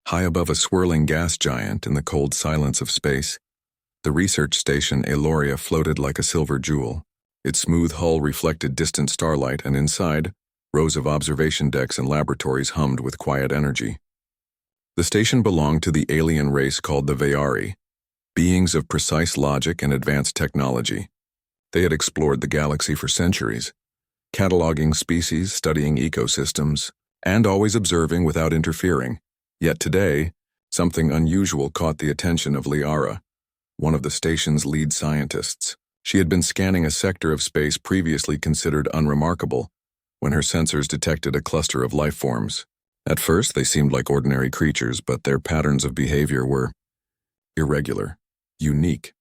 High above a swirling gas giant in the cold silence of space, the research station Eloria floated like a silver jewel. Its smooth hull reflected distant starlight, and inside, rows of observation decks and laboratories hummed with quiet energy. The station belonged to the alien race called the Veyari, beings of precise logic and advanced technology. They had explored the galaxy for centuries, cataloging species, studying ecosystems, and always observing without interfering. Yet today, something unusual caught the attention of Liara, one of the station's lead scientists. She had been scanning a sector of space previously considered unremarkable when her sensors detected a cluster of life forms. At first, they seemed like ordinary creatures, but their patterns of behavior were irregular, unique.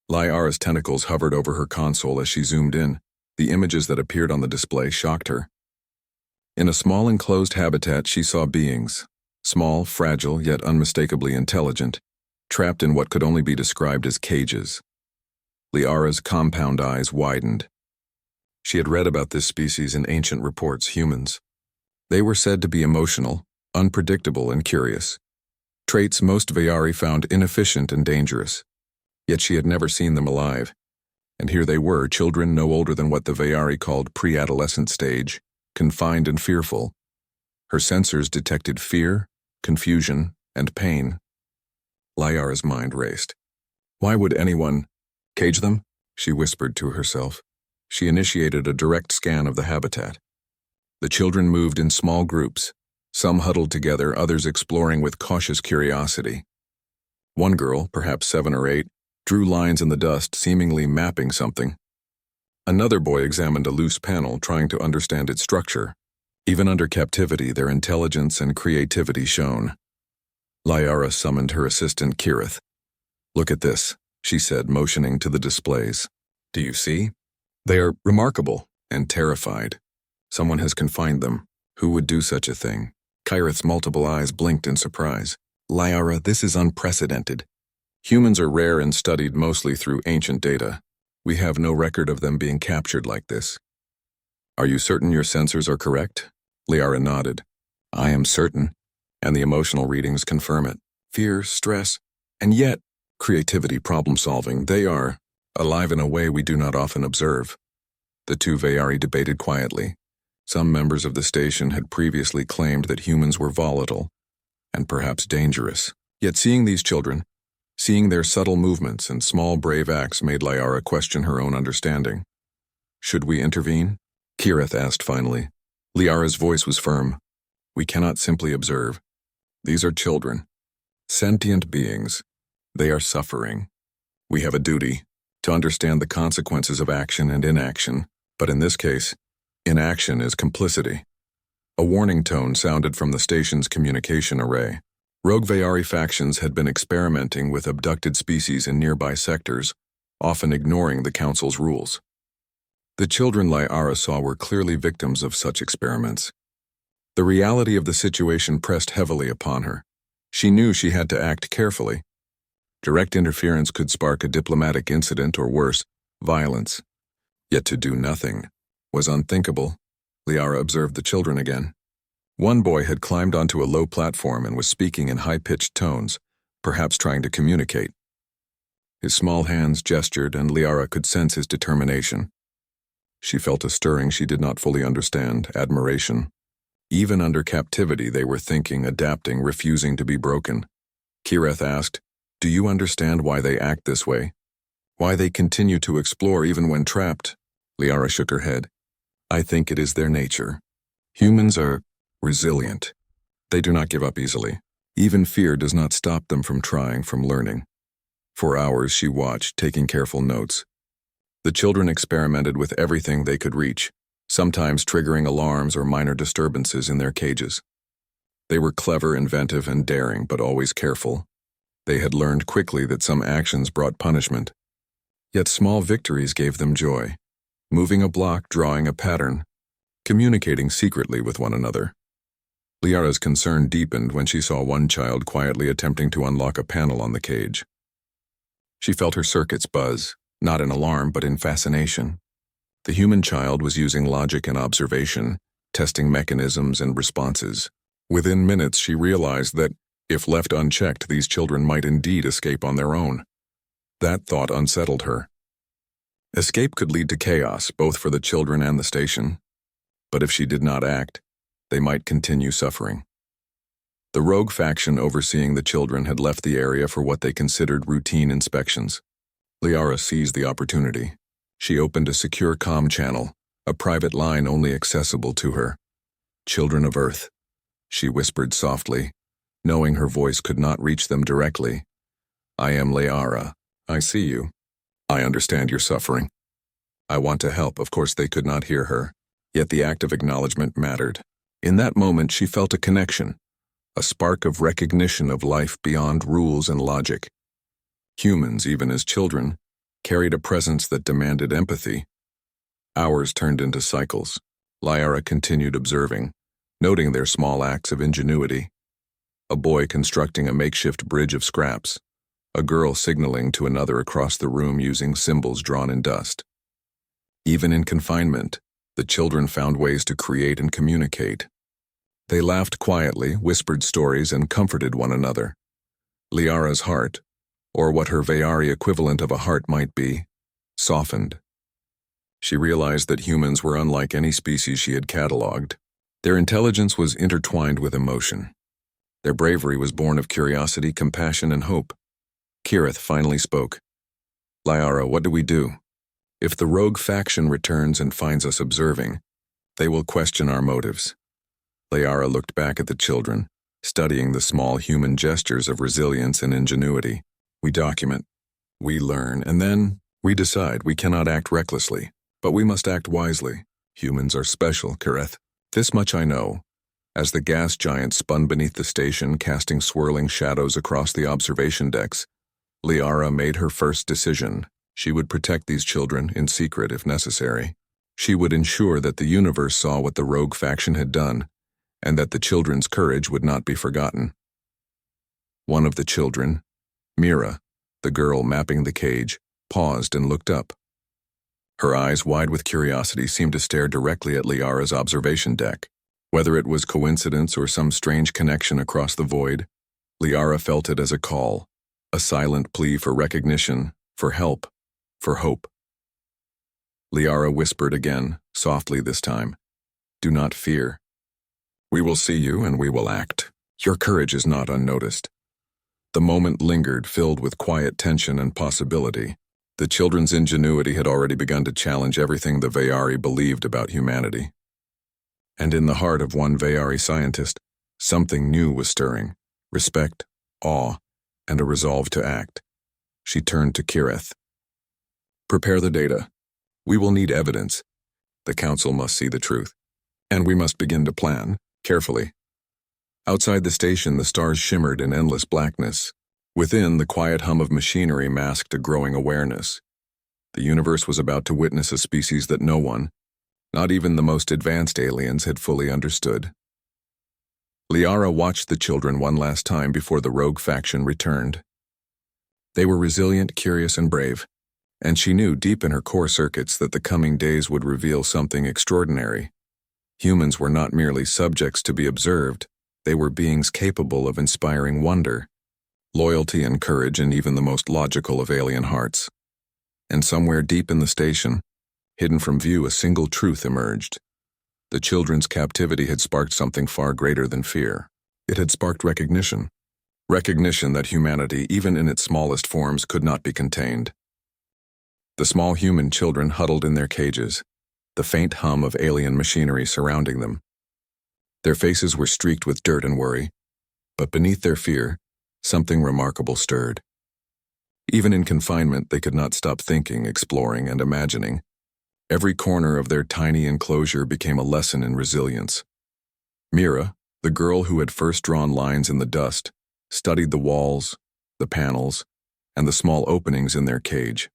Liara's tentacles hovered over her console as she zoomed in. The images that appeared on the display shocked her. In a small enclosed habitat, she saw beings, small, fragile, yet unmistakably intelligent, trapped in what could only be described as cages. Liara's compound eyes widened. She had read about this species in ancient reports, humans. They were said to be emotional, unpredictable, and curious. Traits most Veyari found inefficient and dangerous. Yet she had never seen them alive. And here they were, children no older than what the Veyari called pre-adolescent stage, confined and fearful. Her sensors detected fear, confusion, and pain. Liara's mind raced. Why would anyone cage them? She whispered to herself. She initiated a direct scan of the habitat. The children moved in small groups, some huddled together, others exploring with cautious curiosity. One girl, perhaps 7 or 8, drew lines in the dust, seemingly mapping something. Another boy examined a loose panel, trying to understand its structure. Even under captivity, their intelligence and creativity shone. Liara summoned her assistant Kirith. "Look at this," she said, motioning to the displays. "Do you see? They are remarkable and terrified. Someone has confined them. Who would do such a thing?" Kirith's multiple eyes blinked in surprise. "Liara, this is unprecedented. Humans are rare and studied mostly through ancient data. We have no record of them being captured like this." "Are you certain your sensors are correct?" Liara nodded. "I am certain, and the emotional readings confirm it. Fear, stress, and yet creativity, problem-solving. They are alive in a way we do not often observe." The two Veyari debated quietly. Some members of the station had previously claimed that humans were volatile and perhaps dangerous. Yet seeing these children, seeing their subtle movements and small brave acts made Liara question her own understanding. "Should we intervene?" Kirith asked finally. Liara's voice was firm. "We cannot simply observe. These are children, sentient beings. They are suffering. We have a duty to understand the consequences of action and inaction, but in this case, inaction is complicity." A warning tone sounded from the station's communication array. Rogue Veyari factions had been experimenting with abducted species in nearby sectors, often ignoring the Council's rules. The children Liara saw were clearly victims of such experiments. The reality of the situation pressed heavily upon her. She knew she had to act carefully. Direct interference could spark a diplomatic incident or worse, violence. Yet to do nothing was unthinkable. Liara observed the children again. One boy had climbed onto a low platform and was speaking in high-pitched tones, perhaps trying to communicate. His small hands gestured, and Liara could sense his determination. She felt a stirring she did not fully understand, admiration. Even under captivity, they were thinking, adapting, refusing to be broken. Kirith asked, "Do you understand why they act this way? Why they continue to explore even when trapped?" Liara shook her head. "I think it is their nature. Humans are resilient. They do not give up easily. Even fear does not stop them from trying, from learning." For hours she watched, taking careful notes. The children experimented with everything they could reach, sometimes triggering alarms or minor disturbances in their cages. They were clever, inventive, and daring, but always careful. They had learned quickly that some actions brought punishment. Yet small victories gave them joy. Moving a block, drawing a pattern, communicating secretly with one another. Liara's concern deepened when she saw one child quietly attempting to unlock a panel on the cage. She felt her circuits buzz, not in alarm but in fascination. The human child was using logic and observation, testing mechanisms and responses. Within minutes she realized that If left unchecked, these children might indeed escape on their own. That thought unsettled her. Escape could lead to chaos, both for the children and the station. But if she did not act, they might continue suffering. The rogue faction overseeing the children had left the area for what they considered routine inspections. Liara seized the opportunity. She opened a secure comm channel, a private line only accessible to her. "Children of Earth," she whispered softly, knowing her voice could not reach them directly. "I am Liara. I see you. I understand your suffering. I want to help." Of course, they could not hear her, yet the act of acknowledgement mattered. In that moment, she felt a connection, a spark of recognition of life beyond rules and logic. Humans, even as children, carried a presence that demanded empathy. Hours turned into cycles. Liara continued observing, noting their small acts of ingenuity. A boy constructing a makeshift bridge of scraps, a girl signaling to another across the room using symbols drawn in dust. Even in confinement, the children found ways to create and communicate. They laughed quietly, whispered stories, and comforted one another. Liara's heart, or what her Veyari equivalent of a heart might be, softened. She realized that humans were unlike any species she had catalogued. Their intelligence was intertwined with emotion. Their bravery was born of curiosity, compassion, and hope. Kirith finally spoke. "Liara, what do we do? If the rogue faction returns and finds us observing, they will question our motives." Liara looked back at the children, studying the small human gestures of resilience and ingenuity. "We document, we learn, and then we decide. We cannot act recklessly, but we must act wisely. Humans are special, Kirith. This much I know." As the gas giant spun beneath the station, casting swirling shadows across the observation decks, Liara made her first decision. She would protect these children, in secret if necessary. She would ensure that the universe saw what the rogue faction had done, and that the children's courage would not be forgotten. One of the children, Mira, the girl mapping the cage, paused and looked up. Her eyes, wide with curiosity, seemed to stare directly at Liara's observation deck. Whether it was coincidence or some strange connection across the void, Liara felt it as a call, a silent plea for recognition, for help, for hope. Liara whispered again, softly this time, "Do not fear. We will see you and we will act. Your courage is not unnoticed." The moment lingered, filled with quiet tension and possibility. The children's ingenuity had already begun to challenge everything the Veyari believed about humanity. And in the heart of one Veyari scientist, something new was stirring: respect, awe, and a resolve to act. She turned to Kirith. "Prepare the data. We will need evidence. The Council must see the truth. And we must begin to plan, carefully." Outside the station, the stars shimmered in endless blackness. Within, the quiet hum of machinery masked a growing awareness. The universe was about to witness a species that no one, not even the most advanced aliens, had fully understood. Liara watched the children one last time before the rogue faction returned. They were resilient, curious, and brave, and she knew deep in her core circuits that the coming days would reveal something extraordinary. Humans were not merely subjects to be observed, they were beings capable of inspiring wonder, loyalty, and courage in even the most logical of alien hearts. And somewhere deep in the station, hidden from view, a single truth emerged. The children's captivity had sparked something far greater than fear. It had sparked recognition. Recognition that humanity, even in its smallest forms, could not be contained. The small human children huddled in their cages, the faint hum of alien machinery surrounding them. Their faces were streaked with dirt and worry, but beneath their fear, something remarkable stirred. Even in confinement, they could not stop thinking, exploring, and imagining. Every corner of their tiny enclosure became a lesson in resilience. Mira, the girl who had first drawn lines in the dust, studied the walls, the panels, and the small openings in their cage.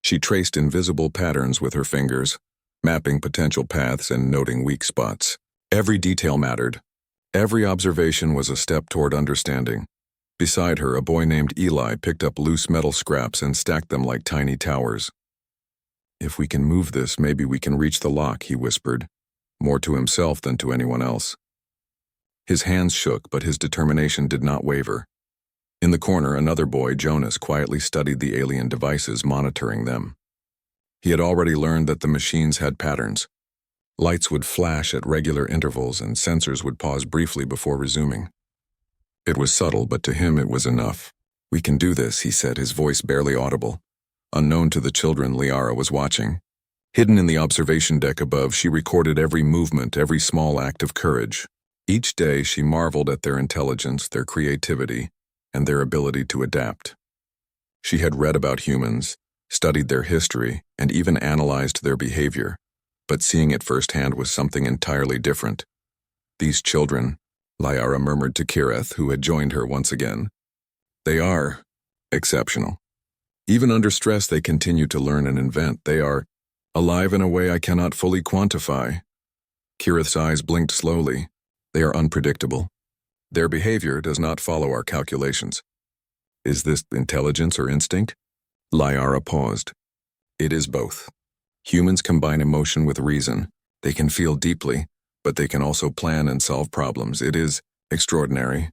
She traced invisible patterns with her fingers, mapping potential paths and noting weak spots. Every detail mattered. Every observation was a step toward understanding. Beside her, a boy named Eli picked up loose metal scraps and stacked them like tiny towers. "If we can move this, maybe we can reach the lock," he whispered, more to himself than to anyone else. His hands shook, but his determination did not waver. In the corner, another boy, Jonas, quietly studied the alien devices, monitoring them. He had already learned that the machines had patterns. Lights would flash at regular intervals, and sensors would pause briefly before resuming. It was subtle, but to him it was enough. "We can do this," he said, his voice barely audible. Unknown to the children, Liara was watching. Hidden in the observation deck above, she recorded every movement, every small act of courage. Each day she marveled at their intelligence, their creativity, and their ability to adapt. She had read about humans, studied their history, and even analyzed their behavior, but seeing it firsthand was something entirely different. "These children," Liara murmured to Kireth, who had joined her once again. "They are exceptional. Even under stress they continue to learn and invent. They are alive in a way I cannot fully quantify." Kireth's eyes blinked slowly. "They are unpredictable. Their behavior does not follow our calculations." "Is this intelligence or instinct?" Liara paused. "It is both. Humans combine emotion with reason. They can feel deeply, but they can also plan and solve problems. It is extraordinary."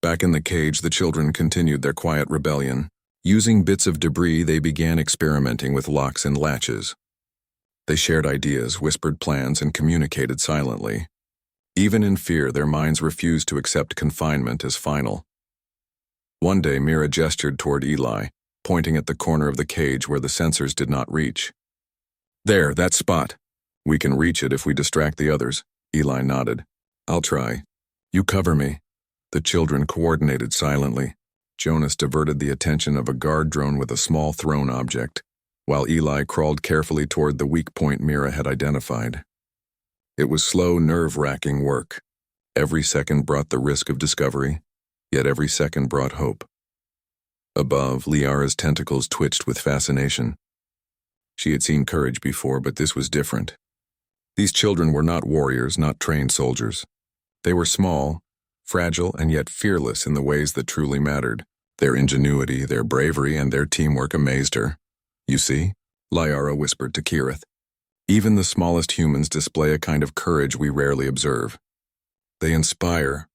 Back in the cage, the children continued their quiet rebellion. Using bits of debris, they began experimenting with locks and latches. They shared ideas, whispered plans, and communicated silently. Even in fear, their minds refused to accept confinement as final. One day, Mira gestured toward Eli, pointing at the corner of the cage where the sensors did not reach. "There, that spot. We can reach it if we distract the others." Eli nodded. "I'll try. You cover me." The children coordinated silently. Jonas diverted the attention of a guard drone with a small thrown object, while Eli crawled carefully toward the weak point Mira had identified. It was slow, nerve-wracking work. Every second brought the risk of discovery, yet every second brought hope. Above, Liara's tentacles twitched with fascination. She had seen courage before, but this was different. These children were not warriors, not trained soldiers. They were small, fragile, and yet fearless in the ways that truly mattered. Their ingenuity, their bravery, and their teamwork amazed her. "You see?" Liara whispered to Kireth. "Even the smallest humans display a kind of courage we rarely observe. They inspire."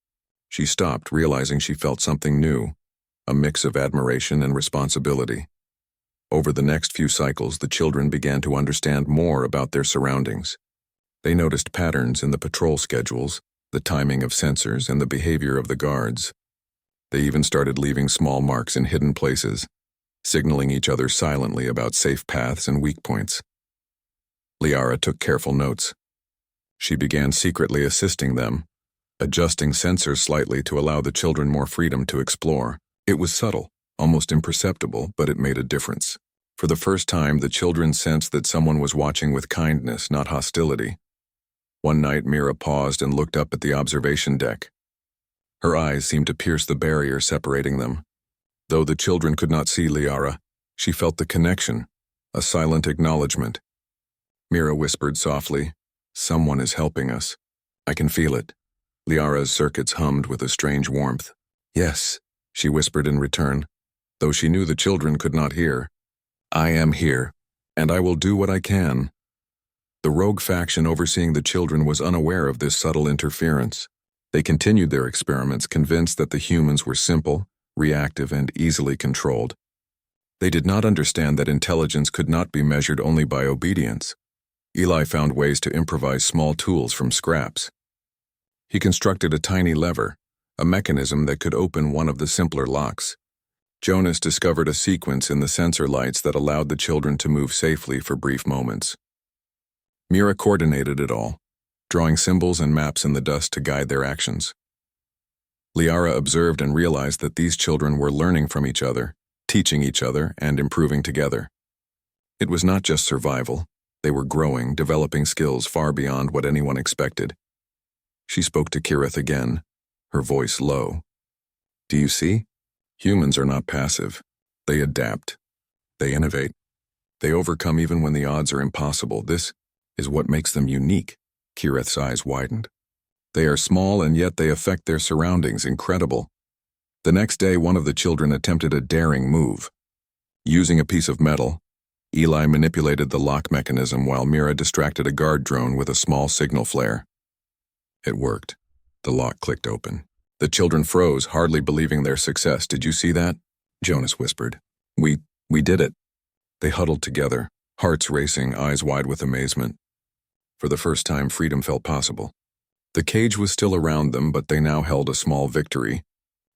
She stopped, realizing she felt something new, a mix of admiration and responsibility. Over the next few cycles, the children began to understand more about their surroundings. They noticed patterns in the patrol schedules, the timing of sensors, and the behavior of the guards. They even started leaving small marks in hidden places, signaling each other silently about safe paths and weak points. Liara took careful notes. She began secretly assisting them, adjusting sensors slightly to allow the children more freedom to explore. It was subtle, almost imperceptible, but it made a difference. For the first time, the children sensed that someone was watching with kindness, not hostility. One night, Mira paused and looked up at the observation deck. Her eyes seemed to pierce the barrier separating them. Though the children could not see Liara, she felt the connection, a silent acknowledgement. Mira whispered softly, "Someone is helping us. I can feel it." Liara's circuits hummed with a strange warmth. "Yes," she whispered in return, though she knew the children could not hear. "I am here, and I will do what I can." The rogue faction overseeing the children was unaware of this subtle interference. They continued their experiments, convinced that the humans were simple, reactive, and easily controlled. They did not understand that intelligence could not be measured only by obedience. Eli found ways to improvise small tools from scraps. He constructed a tiny lever, a mechanism that could open one of the simpler locks. Jonas discovered a sequence in the sensor lights that allowed the children to move safely for brief moments. Mira coordinated it all, drawing symbols and maps in the dust to guide their actions. Liara observed and realized that these children were learning from each other, teaching each other, and improving together. It was not just survival. They were growing, developing skills far beyond what anyone expected. She spoke to Kireth again, her voice low. "Do you see? Humans are not passive. They adapt. They innovate. They overcome even when the odds are impossible. This is what makes them unique." Kireth's eyes widened. "They are small and yet they affect their surroundings. Incredible." The next day, one of the children attempted a daring move. Using a piece of metal, Eli manipulated the lock mechanism while Mira distracted a guard drone with a small signal flare. It worked. The lock clicked open. The children froze, hardly believing their success. "Did you see that?" Jonas whispered. We did it." They huddled together, hearts racing, eyes wide with amazement. For the first time, freedom felt possible. The cage was still around them, but they now held a small victory,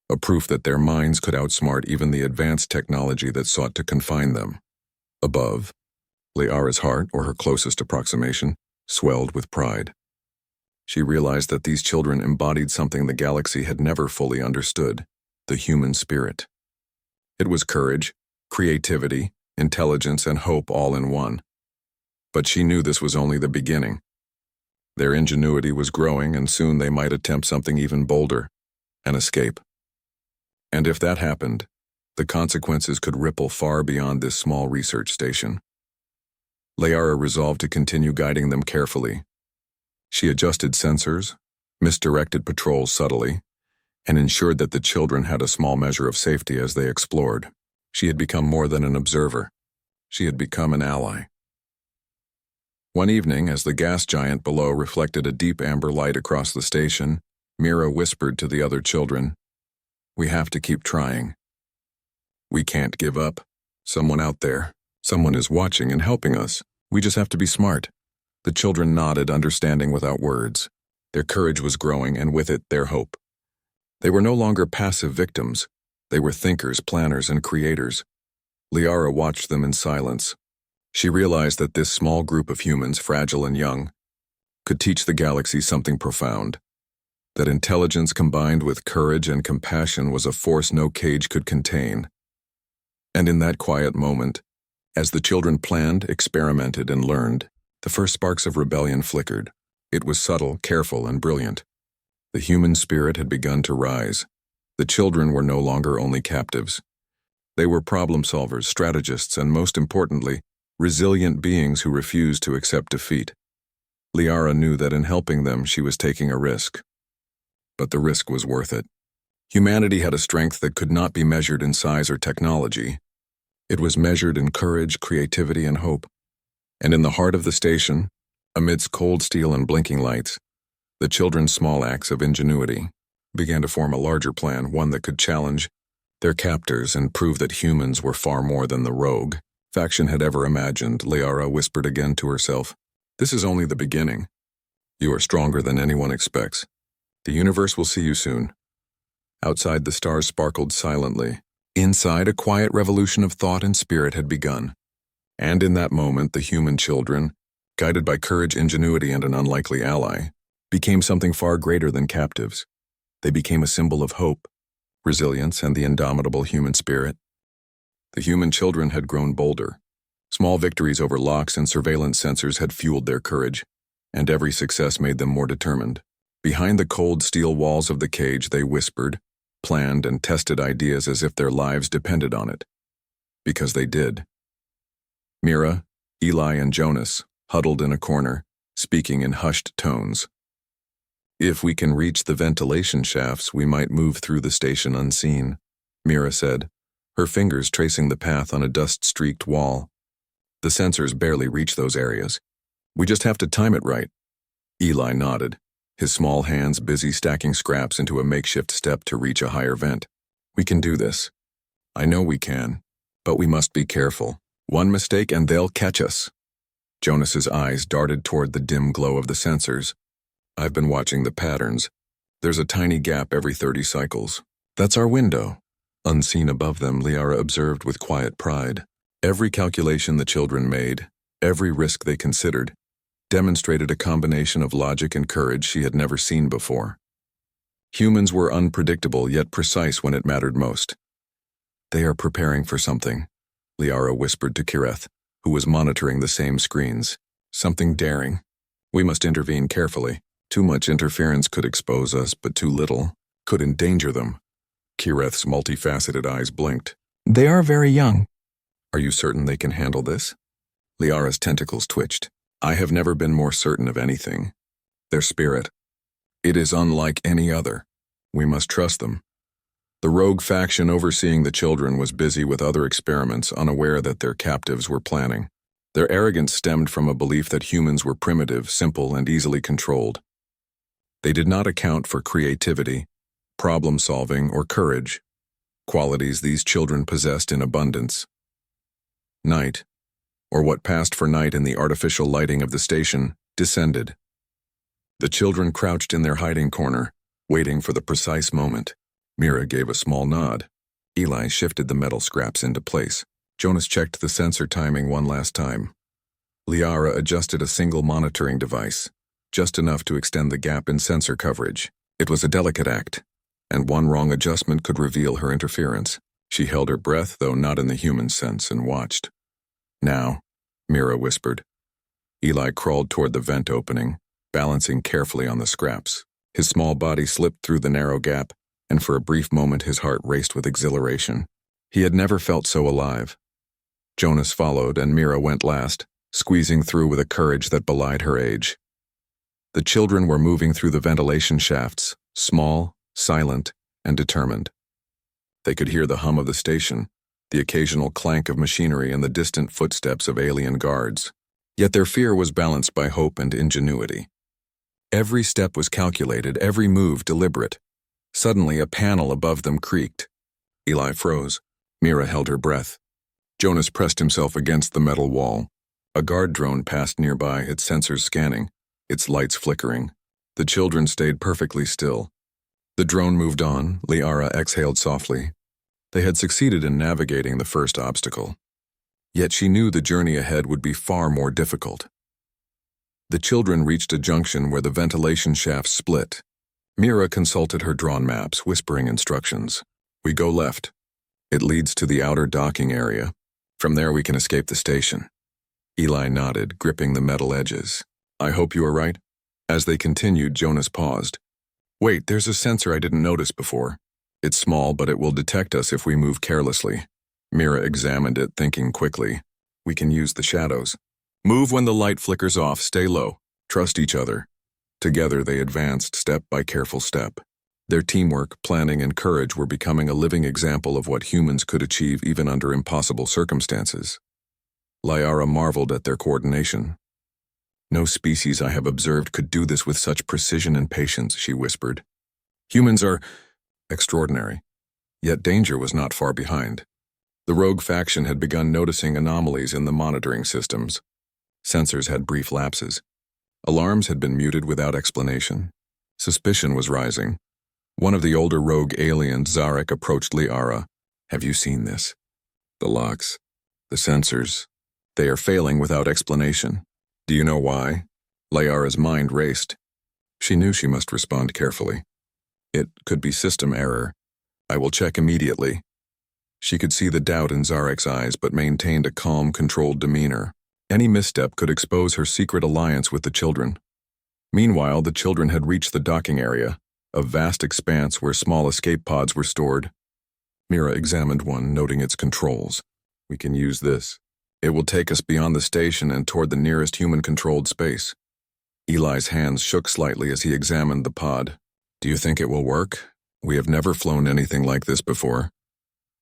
a proof that their minds could outsmart even the advanced technology that sought to confine them. Above, Liara's heart, or her closest approximation, swelled with pride. She realized that these children embodied something the galaxy had never fully understood: the human spirit. It was courage, creativity, intelligence, and hope all in one. But she knew this was only the beginning. Their ingenuity was growing, and soon they might attempt something even bolder: an escape. And if that happened, the consequences could ripple far beyond this small research station. Liara resolved to continue guiding them carefully. She adjusted sensors, misdirected patrols subtly, and ensured that the children had a small measure of safety as they explored. She had become more than an observer. She had become an ally. One evening, as the gas giant below reflected a deep amber light across the station, Mira whispered to the other children, "We have to keep trying. We can't give up. Someone out there, someone is watching and helping us. We just have to be smart." The children nodded, understanding without words. Their courage was growing, and with it, their hope. They were no longer passive victims. They were thinkers, planners, and creators. Liara watched them in silence. She realized that this small group of humans, fragile and young, could teach the galaxy something profound. That intelligence combined with courage and compassion was a force no cage could contain. And in that quiet moment, as the children planned, experimented, and learned, the first sparks of rebellion flickered. It was subtle, careful, and brilliant. The human spirit had begun to rise. The children were no longer only captives. They were problem solvers, strategists, and most importantly, resilient beings who refused to accept defeat. Liara knew that in helping them, she was taking a risk. But the risk was worth it. Humanity had a strength that could not be measured in size or technology. It was measured in courage, creativity, and hope. And in the heart of the station, amidst cold steel and blinking lights, the children's small acts of ingenuity began to form a larger plan, one that could challenge their captors and prove that humans were far more than the rogue faction had ever imagined. Liara whispered again to herself, "This is only the beginning. You are stronger than anyone expects. The universe will see you soon." Outside, the stars sparkled silently. Inside, a quiet revolution of thought and spirit had begun. And in that moment, the human children, guided by courage, ingenuity, and an unlikely ally, became something far greater than captives. They became a symbol of hope, resilience, and the indomitable human spirit. The human children had grown bolder. Small victories over locks and surveillance sensors had fueled their courage, and every success made them more determined. Behind the cold steel walls of the cage, they whispered, planned, and tested ideas as if their lives depended on it. Because they did. Mira, Eli, and Jonas huddled in a corner, speaking in hushed tones. "If we can reach the ventilation shafts, we might move through the station unseen," Mira said, her fingers tracing the path on a dust-streaked wall. "The sensors barely reach those areas. We just have to time it right." Eli nodded, his small hands busy stacking scraps into a makeshift step to reach a higher vent. "We can do this. I know we can, but we must be careful. One mistake and they'll catch us." Jonas's eyes darted toward the dim glow of the sensors. "I've been watching the patterns. There's a tiny gap every 30 cycles. That's our window." Unseen above them, Liara observed with quiet pride. Every calculation the children made, every risk they considered, demonstrated a combination of logic and courage she had never seen before. Humans were unpredictable yet precise when it mattered most. "They are preparing for something," Liara whispered to Kireth, who was monitoring the same screens. "Something daring. We must intervene carefully. Too much interference could expose us, but too little could endanger them." Kireth's multifaceted eyes blinked. "They are very young." "Are you certain they can handle this?" Liara's tentacles twitched. "I have never been more certain of anything. Their spirit. It is unlike any other. We must trust them." The rogue faction overseeing the children was busy with other experiments, unaware that their captives were planning. Their arrogance stemmed from a belief that humans were primitive, simple, and easily controlled. They did not account for creativity, problem-solving, or courage, qualities these children possessed in abundance. Night, or what passed for night in the artificial lighting of the station, descended. The children crouched in their hiding corner, waiting for the precise moment. Mira gave a small nod. Eli shifted the metal scraps into place. Jonas checked the sensor timing one last time. Liara adjusted a single monitoring device, just enough to extend the gap in sensor coverage. It was a delicate act, and one wrong adjustment could reveal her interference. She held her breath, though not in the human sense, and watched. Now, Mira whispered. Eli crawled toward the vent opening, balancing carefully on the scraps. His small body slipped through the narrow gap, and for a brief moment his heart raced with exhilaration. He had never felt so alive. Jonas followed, and Mira went last, squeezing through with a courage that belied her age. The children were moving through the ventilation shafts, small, silent, and determined. They could hear the hum of the station, the occasional clank of machinery, and the distant footsteps of alien guards. Yet their fear was balanced by hope and ingenuity. Every step was calculated, every move deliberate. Suddenly, a panel above them creaked. Eli froze. Mira held her breath. Jonas pressed himself against the metal wall. A guard drone passed nearby, its sensors scanning, its lights flickering. The children stayed perfectly still. The drone moved on. Liara exhaled softly. They had succeeded in navigating the first obstacle. Yet she knew the journey ahead would be far more difficult. The children reached a junction where the ventilation shafts split. Mira consulted her drawn maps, whispering instructions. We go left. It leads to the outer docking area. From there we can escape the station. Eli nodded, gripping the metal edges. I hope you are right. As they continued, Jonas paused. Wait, there's a sensor I didn't notice before. It's small, but it will detect us if we move carelessly. Mira examined it, thinking quickly. We can use the shadows. Move when the light flickers off, stay low. Trust each other. Together they advanced step by careful step. Their teamwork, planning, and courage were becoming a living example of what humans could achieve even under impossible circumstances. Liara marveled at their coordination. No species I have observed could do this with such precision and patience, she whispered. Humans are extraordinary. Yet danger was not far behind. The rogue faction had begun noticing anomalies in the monitoring systems. Sensors had brief lapses. Alarms had been muted without explanation. Suspicion was rising. One of the older rogue aliens, Zarek, approached Liara. Have you seen this? The locks. The sensors. They are failing without explanation. Do you know why? Liara's mind raced. She knew she must respond carefully. It could be system error. I will check immediately. She could see the doubt in Zarek's eyes, but maintained a calm, controlled demeanor. Any misstep could expose her secret alliance with the children. Meanwhile, the children had reached the docking area, a vast expanse where small escape pods were stored. Mira examined one, noting its controls. We can use this. It will take us beyond the station and toward the nearest human-controlled space. Eli's hands shook slightly as he examined the pod. Do you think it will work? We have never flown anything like this before.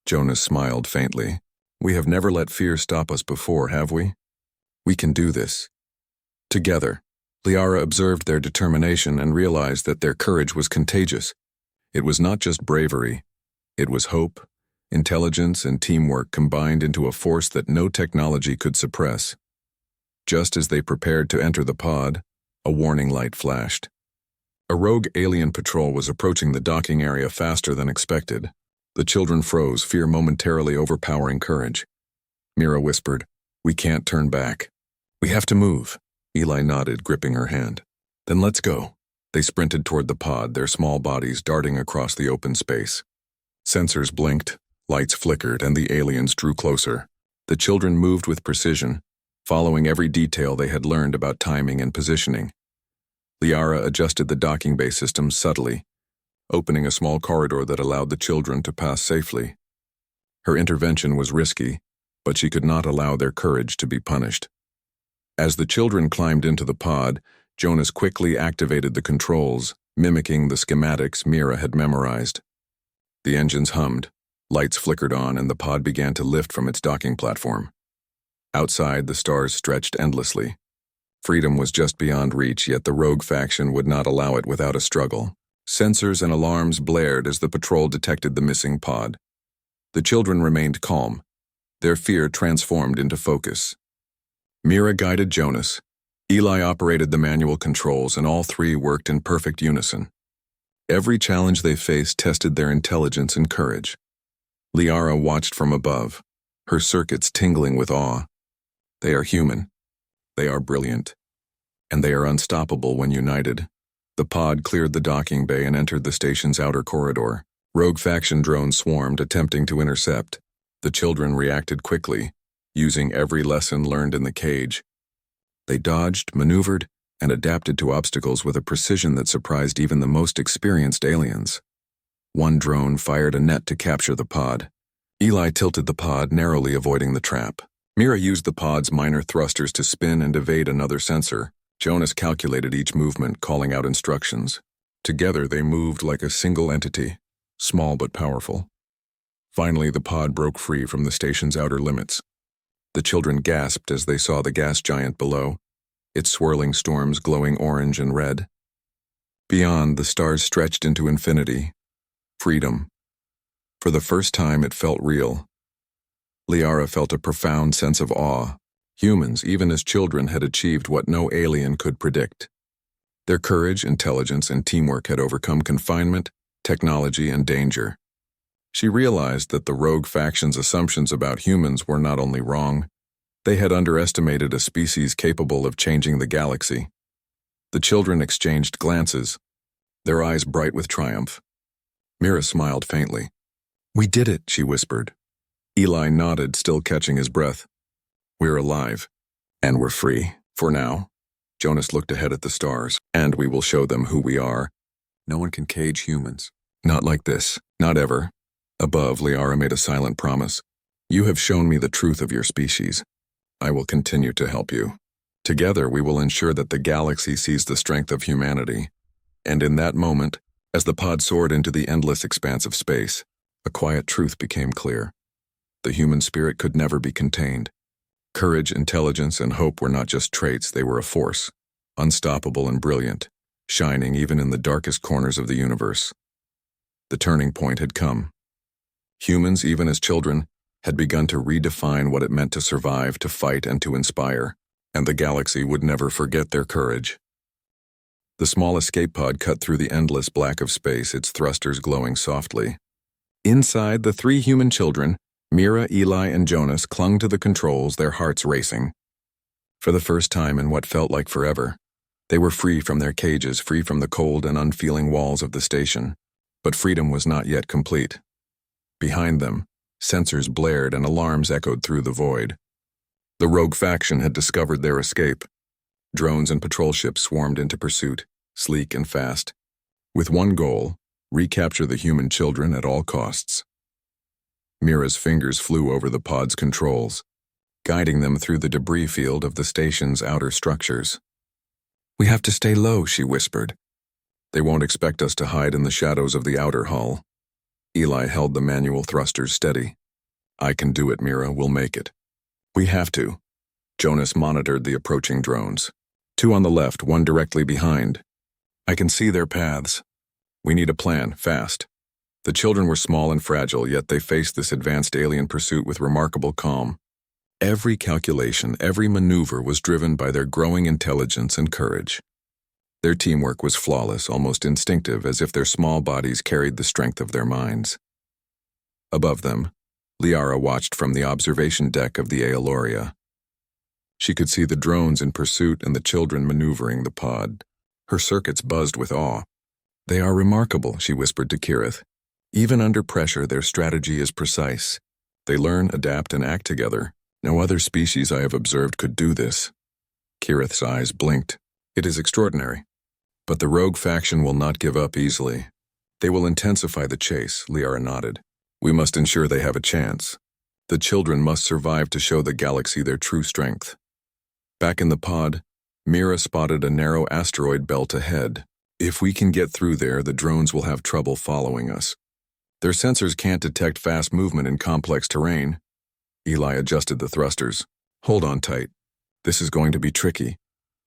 Jonas smiled faintly. We have never let fear stop us before, have we? We can do this. Together, Liara observed their determination and realized that their courage was contagious. It was not just bravery. It was hope, intelligence, and teamwork combined into a force that no technology could suppress. Just as they prepared to enter the pod, a warning light flashed. A rogue alien patrol was approaching the docking area faster than expected. The children froze, fear momentarily overpowering courage. Mira whispered, We can't turn back. We have to move. Eli nodded, gripping her hand. Then let's go. They sprinted toward the pod, their small bodies darting across the open space. Sensors blinked, lights flickered, and the aliens drew closer. The children moved with precision, following every detail they had learned about timing and positioning. Liara adjusted the docking bay system subtly, opening a small corridor that allowed the children to pass safely. Her intervention was risky, but she could not allow their courage to be punished. As the children climbed into the pod, Jonas quickly activated the controls, mimicking the schematics Mira had memorized. The engines hummed, lights flickered on, and the pod began to lift from its docking platform. Outside, the stars stretched endlessly. Freedom was just beyond reach, yet the rogue faction would not allow it without a struggle. Sensors and alarms blared as the patrol detected the missing pod. The children remained calm, their fear transformed into focus. Mira guided Jonas, Eli operated the manual controls, and all three worked in perfect unison. Every challenge they faced tested their intelligence and courage. Liara watched from above, her circuits tingling with awe. They are human. They are brilliant. And they are unstoppable when united. The pod cleared the docking bay and entered the station's outer corridor. Rogue faction drones swarmed, attempting to intercept. The children reacted quickly, using every lesson learned in the cage. They dodged, maneuvered, and adapted to obstacles with a precision that surprised even the most experienced aliens. One drone fired a net to capture the pod. Eli tilted the pod, narrowly avoiding the trap. Mira used the pod's minor thrusters to spin and evade another sensor. Jonas calculated each movement, calling out instructions. Together they moved like a single entity, small but powerful. Finally, the pod broke free from the station's outer limits. The children gasped as they saw the gas giant below, its swirling storms glowing orange and red. Beyond, the stars stretched into infinity. Freedom. For the first time, it felt real. Liara felt a profound sense of awe. Humans, even as children, had achieved what no alien could predict. Their courage, intelligence, and teamwork had overcome confinement, technology, and danger. She realized that the rogue faction's assumptions about humans were not only wrong, they had underestimated a species capable of changing the galaxy. The children exchanged glances, their eyes bright with triumph. Mira smiled faintly. "We did it," she whispered. Eli nodded, still catching his breath. "We're alive, and we're free, for now." Jonas looked ahead at the stars. "And we will show them who we are. No one can cage humans. Not like this, not ever." Above, Liara made a silent promise. "You have shown me the truth of your species. I will continue to help you. Together, we will ensure that the galaxy sees the strength of humanity." And in that moment, as the pod soared into the endless expanse of space, a quiet truth became clear. The human spirit could never be contained. Courage, intelligence, and hope were not just traits, they were a force, unstoppable and brilliant, shining even in the darkest corners of the universe. The turning point had come. Humans, even as children, had begun to redefine what it meant to survive, to fight, and to inspire, and the galaxy would never forget their courage. The small escape pod cut through the endless black of space, its thrusters glowing softly. Inside, the three human children, Mira, Eli, and Jonas, clung to the controls, their hearts racing. For the first time in what felt like forever, they were free from their cages, free from the cold and unfeeling walls of the station. But freedom was not yet complete. Behind them, sensors blared and alarms echoed through the void. The rogue faction had discovered their escape. Drones and patrol ships swarmed into pursuit, sleek and fast, with one goal: recapture the human children at all costs. Mira's fingers flew over the pod's controls, guiding them through the debris field of the station's outer structures. "We have to stay low," she whispered. "They won't expect us to hide in the shadows of the outer hull." Eli held the manual thrusters steady. "I can do it, Mira. We'll make it." "We have to." Jonas monitored the approaching drones. Two on the left, one directly behind. "I can see their paths. We need a plan, fast." The children were small and fragile, yet they faced this advanced alien pursuit with remarkable calm. Every calculation, every maneuver was driven by their growing intelligence and courage. Their teamwork was flawless, almost instinctive, as if their small bodies carried the strength of their minds. Above them, Liara watched from the observation deck of the Aeloria. She could see the drones in pursuit and the children maneuvering the pod. Her circuits buzzed with awe. "They are remarkable," she whispered to Kirith. "Even under pressure, their strategy is precise. They learn, adapt, and act together. No other species I have observed could do this." Kirith's eyes blinked. "It is extraordinary. But the rogue faction will not give up easily. They will intensify the chase," Liara nodded. "We must ensure they have a chance. The children must survive to show the galaxy their true strength." Back in the pod, Mira spotted a narrow asteroid belt ahead. "If we can get through there, the drones will have trouble following us. Their sensors can't detect fast movement in complex terrain." Eli adjusted the thrusters. "Hold on tight. This is going to be tricky."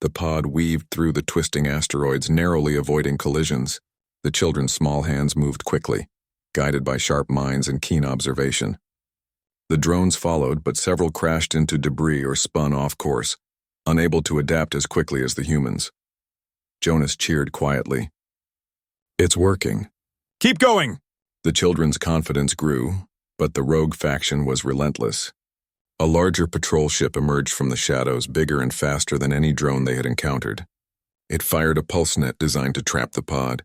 The pod weaved through the twisting asteroids, narrowly avoiding collisions. The children's small hands moved quickly, guided by sharp minds and keen observation. The drones followed, but several crashed into debris or spun off course, unable to adapt as quickly as the humans. Jonas cheered quietly. "It's working." "Keep going!" The children's confidence grew, but the rogue faction was relentless. A larger patrol ship emerged from the shadows, bigger and faster than any drone they had encountered. It fired a pulse net designed to trap the pod.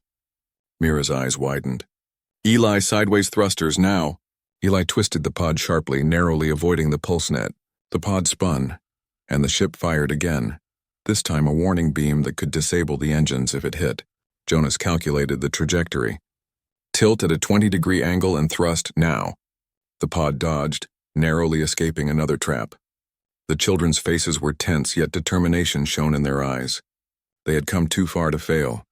Mira's eyes widened. "Eli, sideways thrusters, now!" Eli twisted the pod sharply, narrowly avoiding the pulse net. The pod spun, and the ship fired again, this time a warning beam that could disable the engines if it hit. Jonas calculated the trajectory. "Tilt at a 20-degree angle and thrust, now." The pod dodged, narrowly escaping another trap. The children's faces were tense, yet determination shone in their eyes. They had come too far to fail.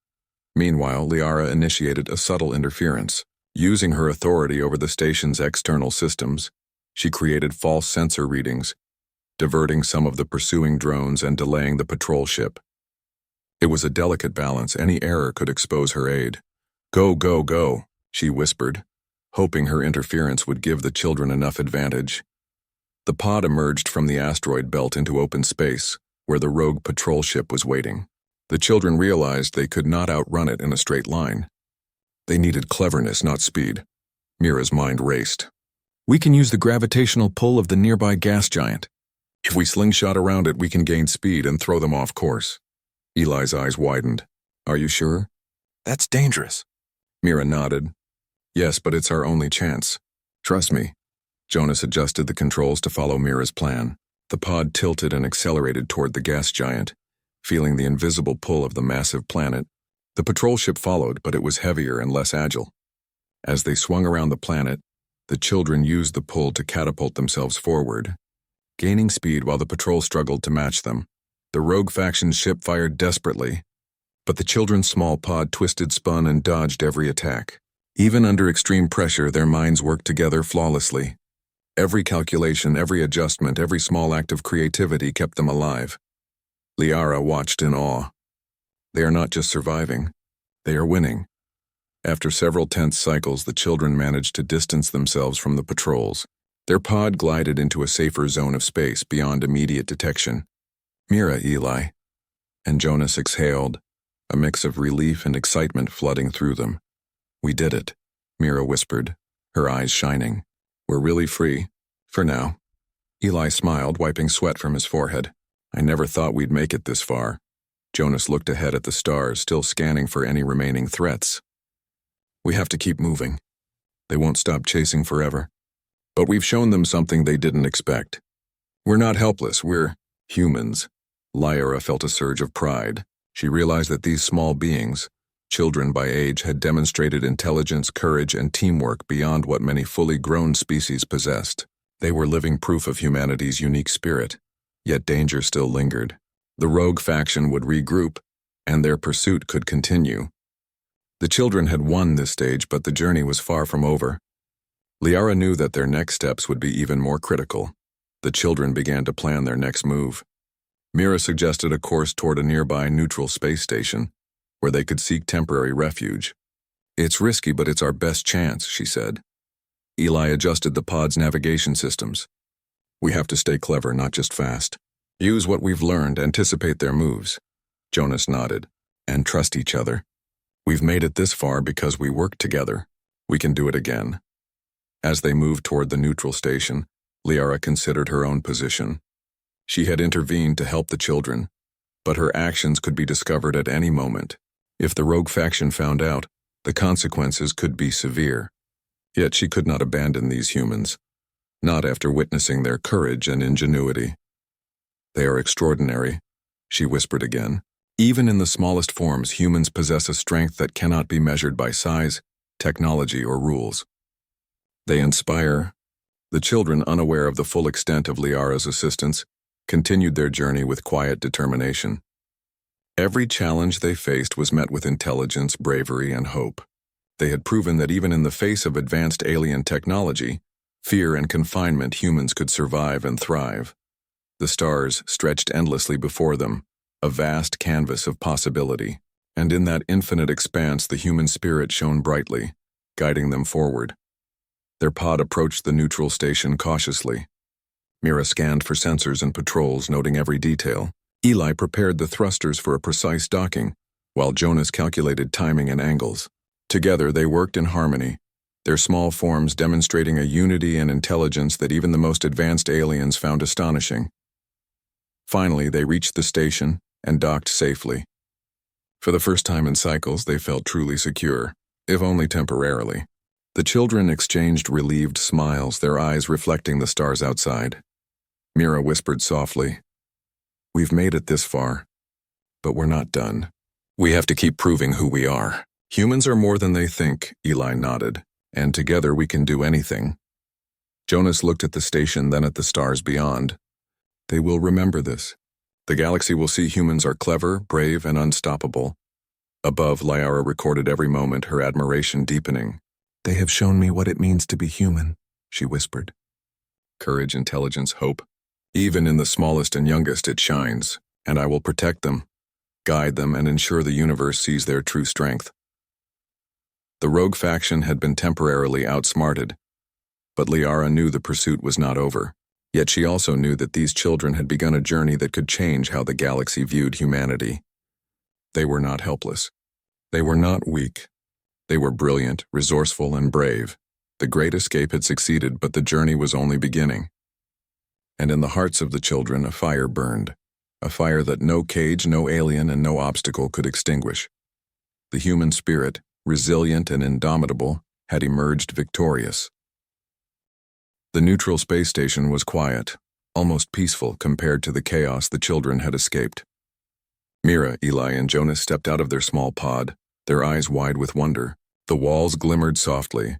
Meanwhile, Liara initiated a subtle interference. Using her authority over the station's external systems, she created false sensor readings, diverting some of the pursuing drones and delaying the patrol ship. It was a delicate balance. Any error could expose her aid. "Go, go, go," she whispered, hoping her interference would give the children enough advantage. The pod emerged from the asteroid belt into open space, where the rogue patrol ship was waiting. The children realized they could not outrun it in a straight line. They needed cleverness, not speed. Mira's mind raced. "We can use the gravitational pull of the nearby gas giant. If we slingshot around it, we can gain speed and throw them off course." Eli's eyes widened. "Are you sure?" "That's dangerous." Mira nodded. "Yes, but it's our only chance. Trust me." Jonas adjusted the controls to follow Mira's plan. The pod tilted and accelerated toward the gas giant, feeling the invisible pull of the massive planet. The patrol ship followed, but it was heavier and less agile. As they swung around the planet, the children used the pull to catapult themselves forward, gaining speed while the patrol struggled to match them. The rogue faction's ship fired desperately, but the children's small pod twisted, spun, and dodged every attack. Even under extreme pressure, their minds worked together flawlessly. Every calculation, every adjustment, every small act of creativity kept them alive. Liara watched in awe. They are not just surviving, they are winning. After several tense cycles, the children managed to distance themselves from the patrols. Their pod glided into a safer zone of space beyond immediate detection. "Mira, Eli." And Jonas exhaled, a mix of relief and excitement flooding through them. "We did it," Mira whispered, her eyes shining. "We're really free, for now." Eli smiled, wiping sweat from his forehead. "I never thought we'd make it this far." Jonas looked ahead at the stars, still scanning for any remaining threats. "We have to keep moving. They won't stop chasing forever. But we've shown them something they didn't expect. We're not helpless, we're humans." Liara felt a surge of pride. She realized that these small beings, children by age, had demonstrated intelligence, courage, and teamwork beyond what many fully grown species possessed. They were living proof of humanity's unique spirit, yet danger still lingered. The rogue faction would regroup, and their pursuit could continue. The children had won this stage, but the journey was far from over. Liara knew that their next steps would be even more critical. The children began to plan their next move. Mira suggested a course toward a nearby neutral space station, where they could seek temporary refuge. "It's risky, but it's our best chance," she said. Eli adjusted the pod's navigation systems. "We have to stay clever, not just fast. Use what we've learned, anticipate their moves." Jonas nodded. "And trust each other. We've made it this far because we worked together. We can do it again." As they moved toward the neutral station, Liara considered her own position. She had intervened to help the children, but her actions could be discovered at any moment. If the rogue faction found out, the consequences could be severe. Yet she could not abandon these humans, not after witnessing their courage and ingenuity. "They are extraordinary," she whispered again. "Even in the smallest forms, humans possess a strength that cannot be measured by size, technology, or rules. They inspire." The children, unaware of the full extent of Liara's assistance, continued their journey with quiet determination. Every challenge they faced was met with intelligence, bravery, and hope. They had proven that even in the face of advanced alien technology, fear and confinement, humans could survive and thrive. The stars stretched endlessly before them, a vast canvas of possibility, and in that infinite expanse the human spirit shone brightly, guiding them forward. Their pod approached the neutral station cautiously. Mira scanned for sensors and patrols, noting every detail. Eli prepared the thrusters for a precise docking, while Jonas calculated timing and angles. Together they worked in harmony, their small forms demonstrating a unity and intelligence that even the most advanced aliens found astonishing. Finally, they reached the station and docked safely. For the first time in cycles, they felt truly secure, if only temporarily. The children exchanged relieved smiles, their eyes reflecting the stars outside. Mira whispered softly, "We've made it this far, but we're not done. We have to keep proving who we are. Humans are more than they think," Eli nodded, "and together we can do anything." Jonas looked at the station, then at the stars beyond. They will remember this. The galaxy will see humans are clever, brave, and unstoppable. Above, Liara recorded every moment, her admiration deepening. "They have shown me what it means to be human," she whispered. "Courage, intelligence, hope. Even in the smallest and youngest it shines, and I will protect them, guide them, and ensure the universe sees their true strength." The rogue faction had been temporarily outsmarted, but Liara knew the pursuit was not over. Yet she also knew that these children had begun a journey that could change how the galaxy viewed humanity. They were not helpless. They were not weak. They were brilliant, resourceful, and brave. The Great Escape had succeeded, but the journey was only beginning. And in the hearts of the children, a fire burned. A fire that no cage, no alien, and no obstacle could extinguish. The human spirit, resilient and indomitable, had emerged victorious. The neutral space station was quiet, almost peaceful compared to the chaos the children had escaped. Mira, Eli, and Jonas stepped out of their small pod, their eyes wide with wonder. The walls glimmered softly,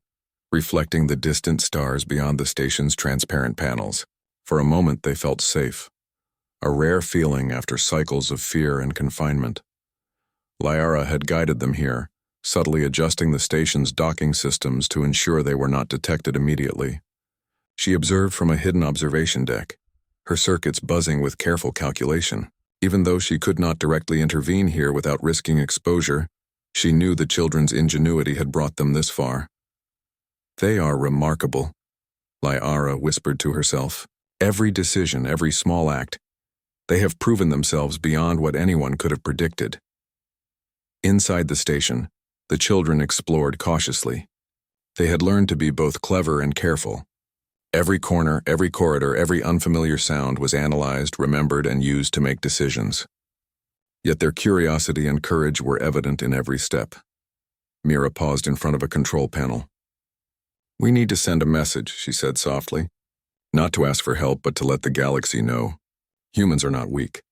reflecting the distant stars beyond the station's transparent panels. For a moment they felt safe, a rare feeling after cycles of fear and confinement. Liara had guided them here, subtly adjusting the station's docking systems to ensure they were not detected immediately. She observed from a hidden observation deck, her circuits buzzing with careful calculation. Even though she could not directly intervene here without risking exposure, she knew the children's ingenuity had brought them this far. "They are remarkable," Liara whispered to herself. "Every decision, every small act, they have proven themselves beyond what anyone could have predicted." Inside the station, the children explored cautiously. They had learned to be both clever and careful. Every corner, every corridor, every unfamiliar sound was analyzed, remembered, and used to make decisions. Yet their curiosity and courage were evident in every step. Mira paused in front of a control panel. "We need to send a message," she said softly. "Not to ask for help, but to let the galaxy know. Humans are not weak.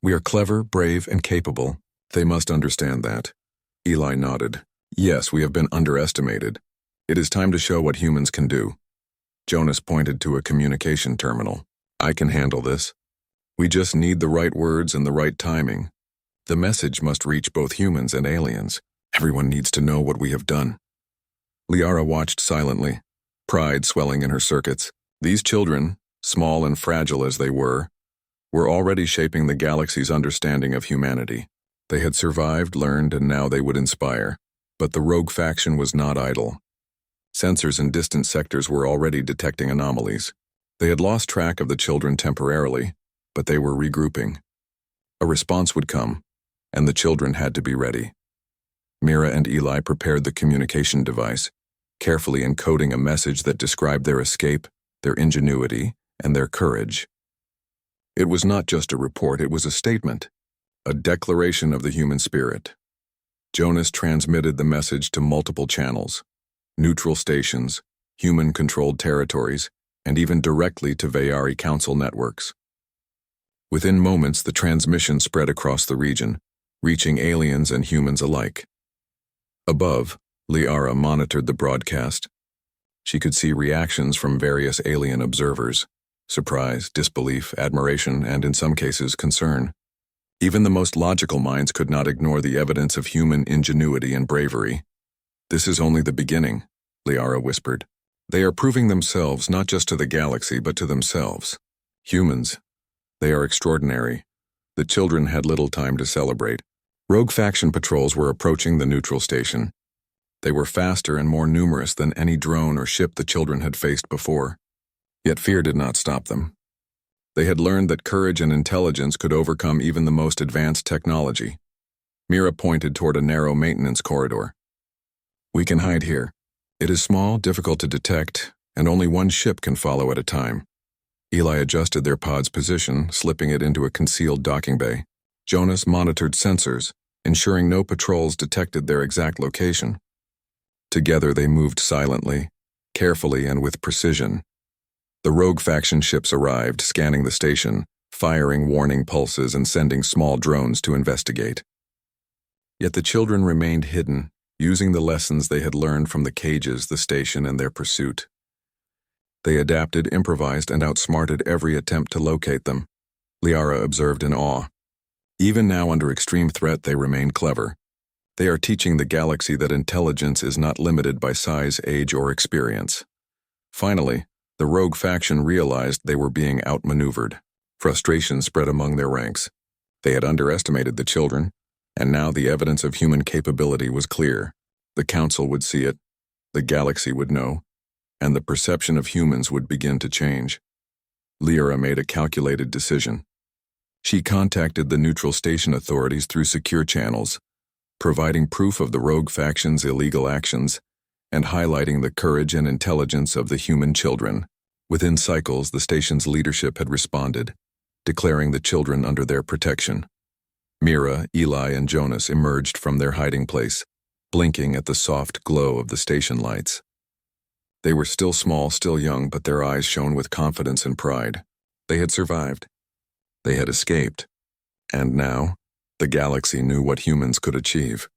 We are clever, brave, and capable. They must understand that." Eli nodded. "Yes, we have been underestimated. It is time to show what humans can do." Jonas pointed to a communication terminal. "I can handle this. We just need the right words and the right timing. The message must reach both humans and aliens. Everyone needs to know what we have done." Liara watched silently, pride swelling in her circuits. These children, small and fragile as they were already shaping the galaxy's understanding of humanity. They had survived, learned, and now they would inspire. But the rogue faction was not idle. Sensors in distant sectors were already detecting anomalies. They had lost track of the children temporarily, but they were regrouping. A response would come, and the children had to be ready. Mira and Eli prepared the communication device, carefully encoding a message that described their escape, their ingenuity, and their courage. It was not just a report, it was a statement, a declaration of the human spirit. Jonas transmitted the message to multiple channels, neutral stations, human-controlled territories, and even directly to Vayari Council networks. Within moments, the transmission spread across the region, reaching aliens and humans alike. Above, Liara monitored the broadcast. She could see reactions from various alien observers: surprise, disbelief, admiration, and in some cases, concern. Even the most logical minds could not ignore the evidence of human ingenuity and bravery. "This is only the beginning," Liara whispered. "They are proving themselves not just to the galaxy, but to themselves. Humans, they are extraordinary, The children had little time to celebrate. Rogue faction patrols were approaching the neutral station. They were faster and more numerous than any drone or ship the children had faced before. Yet fear did not stop them. They had learned that courage and intelligence could overcome even the most advanced technology. Mira pointed toward a narrow maintenance corridor. "We can hide here. It is small, difficult to detect, and only one ship can follow at a time." Eli adjusted their pod's position, slipping it into a concealed docking bay. Jonas monitored sensors, ensuring no patrols detected their exact location. Together they moved silently, carefully, and with precision. The rogue faction ships arrived, scanning the station, firing warning pulses and sending small drones to investigate. Yet the children remained hidden, using the lessons they had learned from the cages, the station, and their pursuit. They adapted, improvised, and outsmarted every attempt to locate them. Liara observed in awe. Even now, under extreme threat, they remain clever. They are teaching the galaxy that intelligence is not limited by size, age, or experience. Finally, the rogue faction realized they were being outmaneuvered. Frustration spread among their ranks. They had underestimated the children, and now the evidence of human capability was clear. The Council would see it, the galaxy would know, and the perception of humans would begin to change. Liara made a calculated decision. She contacted the neutral station authorities through secure channels, providing proof of the rogue faction's illegal actions and highlighting the courage and intelligence of the human children. Within cycles, the station's leadership had responded, declaring the children under their protection. Mira, Eli, and Jonas emerged from their hiding place, blinking at the soft glow of the station lights. They were still small, still young, but their eyes shone with confidence and pride. They had survived. They had escaped. And now, the galaxy knew what humans could achieve.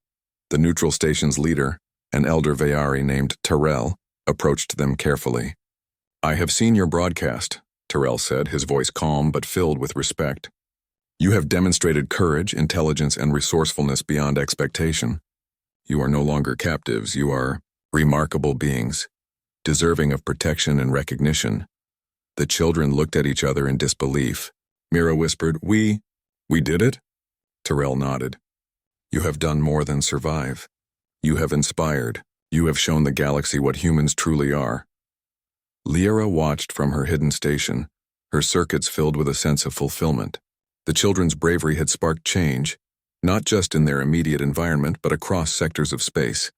The neutral station's leader, an elder Vayari named Terrell, approached them carefully. "I have seen your broadcast," Terrell said, his voice calm but filled with respect. "You have demonstrated courage, intelligence, and resourcefulness beyond expectation. You are no longer captives, you are remarkable beings, deserving of protection and recognition." The children looked at each other in disbelief. Mira whispered, We did it?" Terrell nodded. "You have done more than survive. You have inspired. You have shown the galaxy what humans truly are." Liara watched from her hidden station, her circuits filled with a sense of fulfillment. The children's bravery had sparked change, not just in their immediate environment but across sectors of space.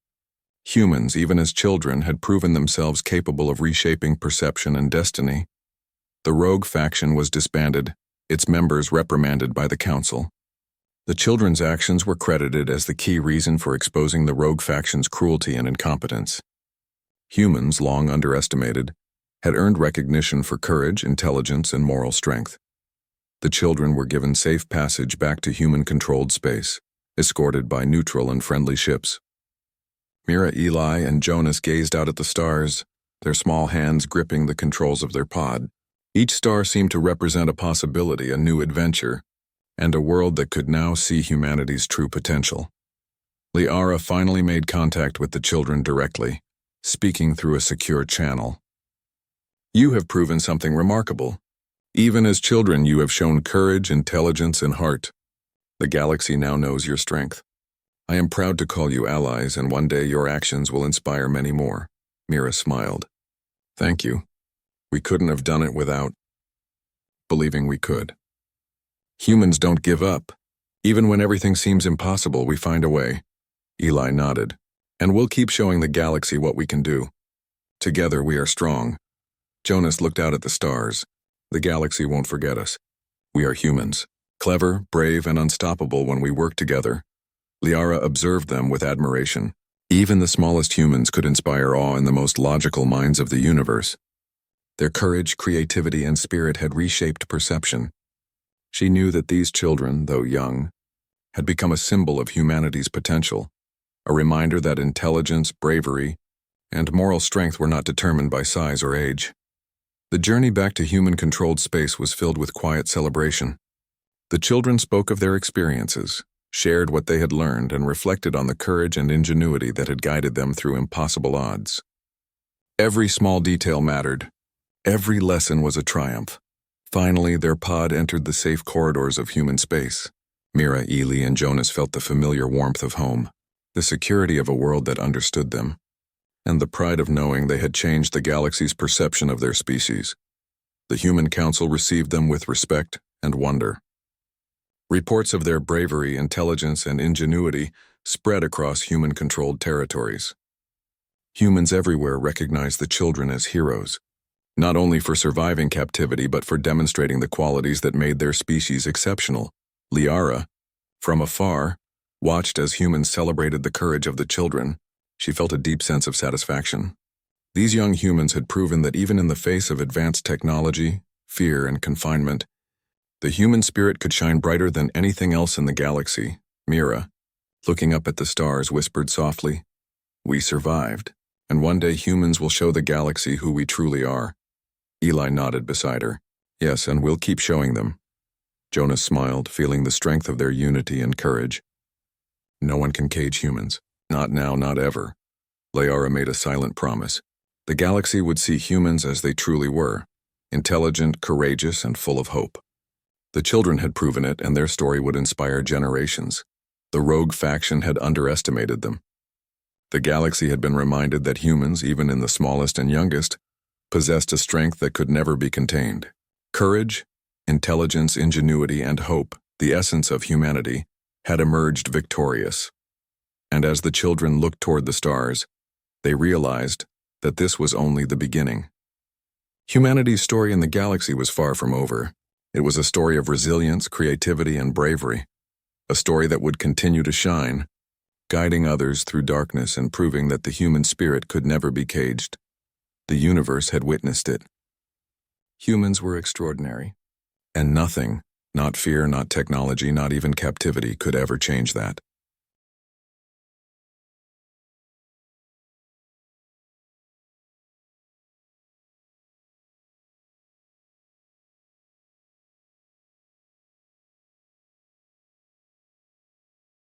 Humans, even as children, had proven themselves capable of reshaping perception and destiny. The rogue faction was disbanded, its members reprimanded by the Council. The children's actions were credited as the key reason for exposing the rogue faction's cruelty and incompetence. Humans, long underestimated, had earned recognition for courage, intelligence, and moral strength. The children were given safe passage back to human-controlled space, escorted by neutral and friendly ships. Mira, Eli, and Jonas gazed out at the stars, their small hands gripping the controls of their pod. Each star seemed to represent a possibility, a new adventure, and a world that could now see humanity's true potential. Liara finally made contact with the children directly, speaking through a secure channel. "You have proven something remarkable. Even as children, you have shown courage, intelligence, and heart. The galaxy now knows your strength. I am proud to call you allies, and one day your actions will inspire many more." Mira smiled. "Thank you. We couldn't have done it without believing we could. Humans don't give up. Even when everything seems impossible, we find a way." Eli nodded. "And we'll keep showing the galaxy what we can do. Together we are strong." Jonas looked out at the stars. "The galaxy won't forget us. We are humans, clever, brave, and unstoppable when we work together." Liara observed them with admiration. Even the smallest humans could inspire awe in the most logical minds of the universe. Their courage, creativity, and spirit had reshaped perception. She knew that these children, though young, had become a symbol of humanity's potential, a reminder that intelligence, bravery, and moral strength were not determined by size or age. The journey back to human-controlled space was filled with quiet celebration. The children spoke of their experiences, shared what they had learned, and reflected on the courage and ingenuity that had guided them through impossible odds. Every small detail mattered. Every lesson was a triumph. Finally, their pod entered the safe corridors of human space. Mira, Ely, and Jonas felt the familiar warmth of home, the security of a world that understood them, and the pride of knowing they had changed the galaxy's perception of their species. The Human Council received them with respect and wonder. Reports of their bravery, intelligence, and ingenuity spread across human-controlled territories. Humans everywhere recognized the children as heroes, not only for surviving captivity but for demonstrating the qualities that made their species exceptional. Liara, from afar, watched as humans celebrated the courage of the children. She felt a deep sense of satisfaction. These young humans had proven that even in the face of advanced technology, fear, and confinement, the human spirit could shine brighter than anything else in the galaxy. Mira, looking up at the stars, whispered softly, "We survived, and one day humans will show the galaxy who we truly are." Eli nodded beside her. "Yes, and we'll keep showing them." Jonas smiled, feeling the strength of their unity and courage. "No one can cage humans. Not now, not ever." Liara made a silent promise. The galaxy would see humans as they truly were, intelligent, courageous, and full of hope. The children had proven it, and their story would inspire generations. The rogue faction had underestimated them. The galaxy had been reminded that humans, even in the smallest and youngest, possessed a strength that could never be contained. Courage, intelligence, ingenuity, and hope, the essence of humanity, had emerged victorious. And as the children looked toward the stars, they realized that this was only the beginning. Humanity's story in the galaxy was far from over. It was a story of resilience, creativity, and bravery, a story that would continue to shine, guiding others through darkness and proving that the human spirit could never be caged. The universe had witnessed it. Humans were extraordinary, and nothing, not fear, not technology, not even captivity, could ever change that.